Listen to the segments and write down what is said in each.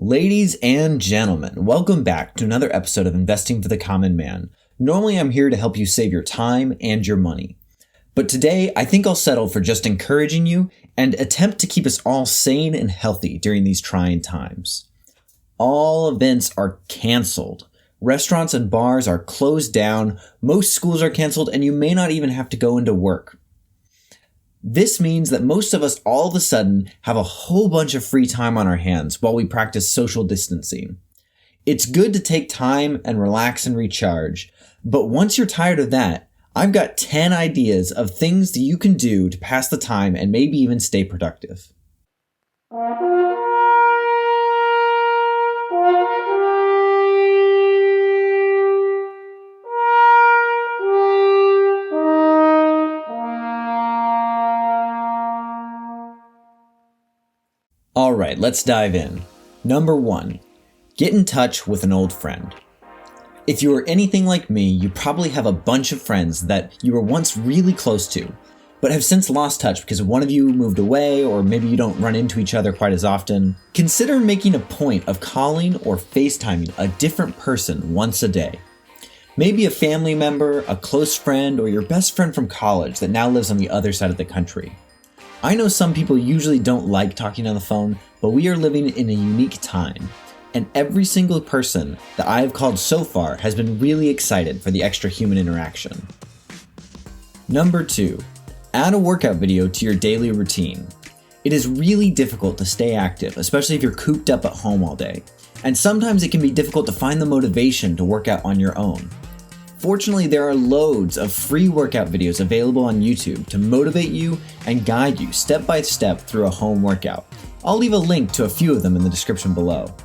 Ladies and gentlemen, welcome back to another episode of Investing for the Common Man. Normally I'm here to help you save your time and your money. But today I think I'll settle for just encouraging you and attempt to keep us all sane and healthy during these trying times. All events are canceled. Restaurants and bars are closed down, most schools are canceled, and you may not even have to go into work. This means that most of us all of a sudden have a whole bunch of free time on our hands while we practice social distancing. It's good to take time and relax and recharge, but once you're tired of that, I've got 10 ideas of things that you can do to pass the time and maybe even stay productive. Alright, let's dive in. Number 1. Get in touch with an old friend. If you are anything like me, you probably have a bunch of friends that you were once really close to, but have since lost touch because one of you moved away or maybe you don't run into each other quite as often. Consider making a point of calling or FaceTiming a different person once a day. Maybe a family member, a close friend, or your best friend from college that now lives on the other side of the country. I know some people usually don't like talking on the phone, but we are living in a unique time, and every single person that I have called so far has been really excited for the extra human interaction. Number 2, add a workout video to your daily routine. It is really difficult to stay active, especially if you're cooped up at home all day, and sometimes it can be difficult to find the motivation to work out on your own. Fortunately, there are loads of free workout videos available on YouTube to motivate you and guide you step by step through a home workout. I'll leave a link to a few of them in the description below.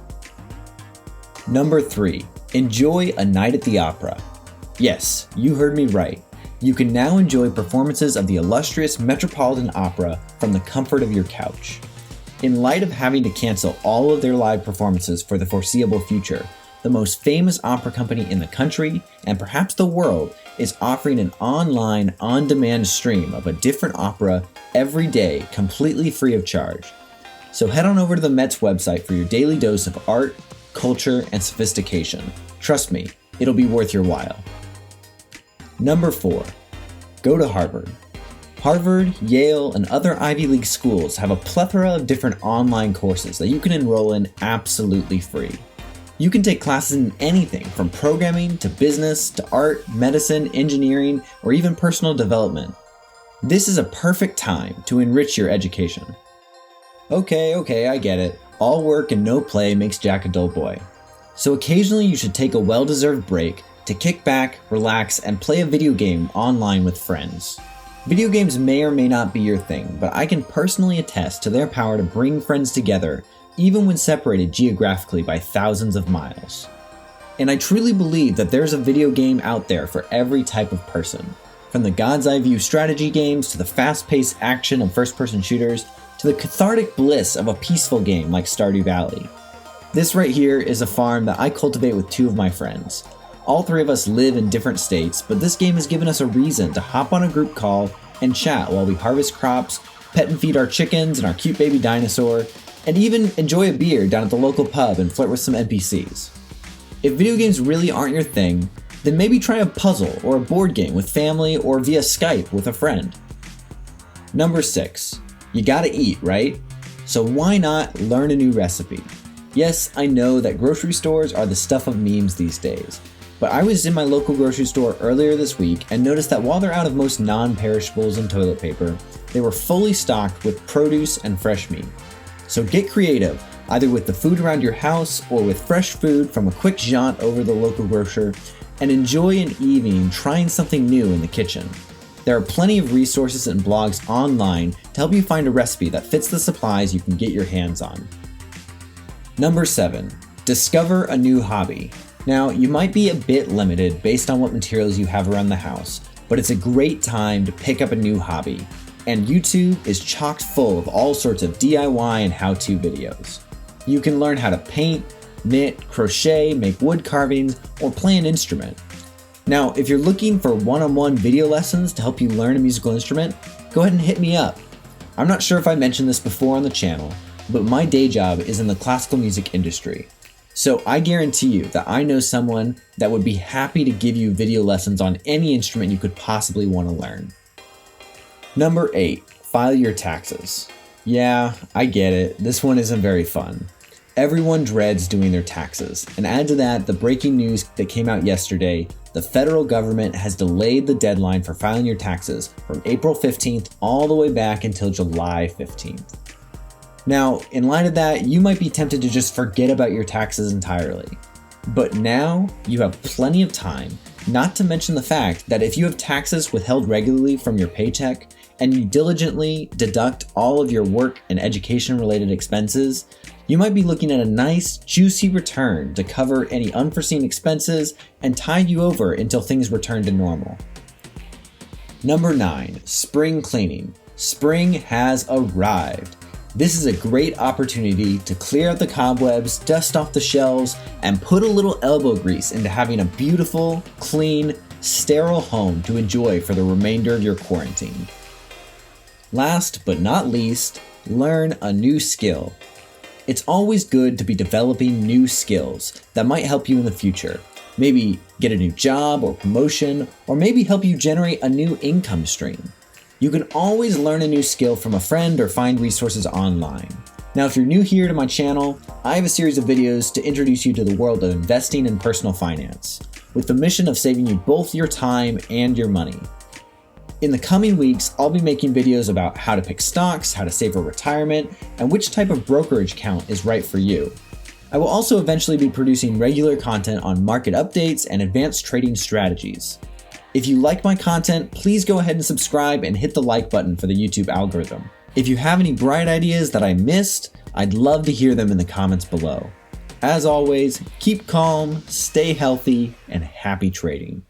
Number 3, enjoy a night at the opera. Yes, you heard me right. You can now enjoy performances of the illustrious Metropolitan Opera from the comfort of your couch. In light of having to cancel all of their live performances for the foreseeable future, the most famous opera company in the country, and perhaps the world, is offering an online, on-demand stream of a different opera every day, completely free of charge. So head on over to the Met's website for your daily dose of art, culture, and sophistication. Trust me, it'll be worth your while. Number 4, go to Harvard. Harvard, Yale, and other Ivy League schools have a plethora of different online courses that you can enroll in absolutely free. You can take classes in anything from programming to business to art, medicine, engineering, or even personal development. This is a perfect time to enrich your education. Okay, I get it. All work and no play makes Jack a dull boy. So occasionally you should take a well-deserved break to kick back, relax, and play a video game online with friends. Video games may or may not be your thing, but I can personally attest to their power to bring friends together even when separated geographically by thousands of miles. And I truly believe that there's a video game out there for every type of person. From the God's Eye View strategy games, to the fast-paced action of first-person shooters, to the cathartic bliss of a peaceful game like Stardew Valley. This right here is a farm that I cultivate with 2 of my friends. All 3 of us live in different states, but this game has given us a reason to hop on a group call and chat while we harvest crops, pet and feed our chickens and our cute baby dinosaur, and even enjoy a beer down at the local pub and flirt with some NPCs. If video games really aren't your thing, then maybe try a puzzle or a board game with family or via Skype with a friend. Number 6, you gotta eat, right? So why not learn a new recipe? Yes, I know that grocery stores are the stuff of memes these days, but I was in my local grocery store earlier this week and noticed that while they're out of most non-perishables and toilet paper, they were fully stocked with produce and fresh meat. So get creative, either with the food around your house or with fresh food from a quick jaunt over the local grocer, and enjoy an evening trying something new in the kitchen. There are plenty of resources and blogs online to help you find a recipe that fits the supplies you can get your hands on. Number 7, discover a new hobby. Now, you might be a bit limited based on what materials you have around the house, but it's a great time to pick up a new hobby. And YouTube is chock full of all sorts of DIY and how-to videos. You can learn how to paint, knit, crochet, make wood carvings, or play an instrument. Now, if you're looking for one-on-one video lessons to help you learn a musical instrument, go ahead and hit me up. I'm not sure if I mentioned this before on the channel, but my day job is in the classical music industry. So I guarantee you that I know someone that would be happy to give you video lessons on any instrument you could possibly want to learn. Number 8, file your taxes. Yeah, I get it. This one isn't very fun. Everyone dreads doing their taxes, and add to that the breaking news that came out yesterday: the federal government has delayed the deadline for filing your taxes from April 15th all the way back until July 15th. Now, in light of that, you might be tempted to just forget about your taxes entirely. But now you have plenty of time, not to mention the fact that if you have taxes withheld regularly from your paycheck and you diligently deduct all of your work and education-related expenses, you might be looking at a nice, juicy return to cover any unforeseen expenses and tide you over until things return to normal. Number 9, spring cleaning. Spring has arrived. This is a great opportunity to clear out the cobwebs, dust off the shelves, and put a little elbow grease into having a beautiful, clean, sterile home to enjoy for the remainder of your quarantine. Last but not least, learn a new skill. It's always good to be developing new skills that might help you in the future. Maybe get a new job or promotion, or maybe help you generate a new income stream. You can always learn a new skill from a friend or find resources online. Now, if you're new here to my channel, I have a series of videos to introduce you to the world of investing and personal finance, with the mission of saving you both your time and your money. In the coming weeks, I'll be making videos about how to pick stocks, how to save for retirement, and which type of brokerage account is right for you. I will also eventually be producing regular content on market updates and advanced trading strategies. If you like my content, please go ahead and subscribe and hit the like button for the YouTube algorithm. If you have any bright ideas that I missed, I'd love to hear them in the comments below. As always, keep calm, stay healthy, and happy trading.